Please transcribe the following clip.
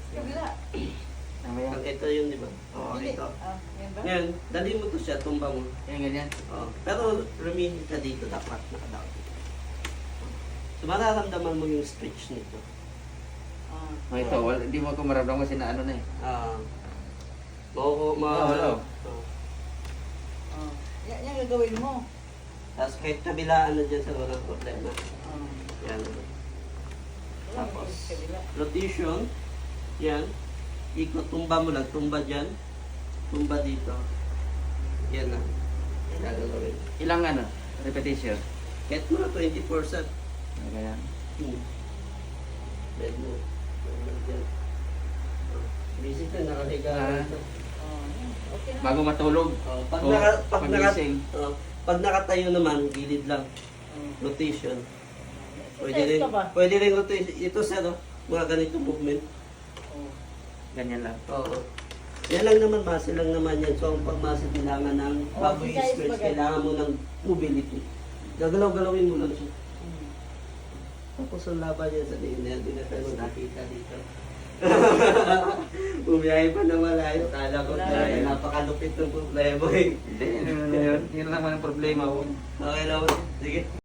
Kabila. Mamaya. Ito yun, di ba? Oo, Hindi. ito. Yan ba? Ngayon, dali mo to siya, tumba mo. Yan, ganyan. Pero rumihit ka dito, dapat nakadaw. So, mararamdaman mo yung stretch nito. Ah. Oh, ito, hindi mo ako maramdaman kasi na ano na eh. Wala. Ah. Yan gagawin mo. Tapos kahit kabilaan na dyan sa walang problema. Ah. Yan. Wala, Tapos, kabila. rotation. Yan. Ikot, tumba mo lang. Tumba dyan. Tumba dito. Yan na. Gagawin. Ilang ano? Repetition. Kahit mo na 24/7. Ganyan. Bed mo. Dyan. Busy ka, nakahiga ka Ah. rito. Ah, yan. Okay na. Bago matulog. Pag, O, pagising. pag nakatayo naman, gilid lang. Ah. Rotation. Pwede Exercise rin, ka ba? pwede rin rotation. Ito sir, mga ganito movement. Oh. Ganyan lang. Oo. Yan lang naman, muscle lang naman yan. So, ang pag-muscle, kailangan ng bago exercise i-stretch, ba, kailangan mo ng mobility. Gagalaw-galawin mo lang siya. Hmm. Tapos ang laban yan sa diin na yan, hindi na tayo nakita dito. Bumiyahe pa na malayo. Kala ko Malayo. na napakalupit ng problema eh. Hindi, yun naman ang problema ko. Okay lang. Sige.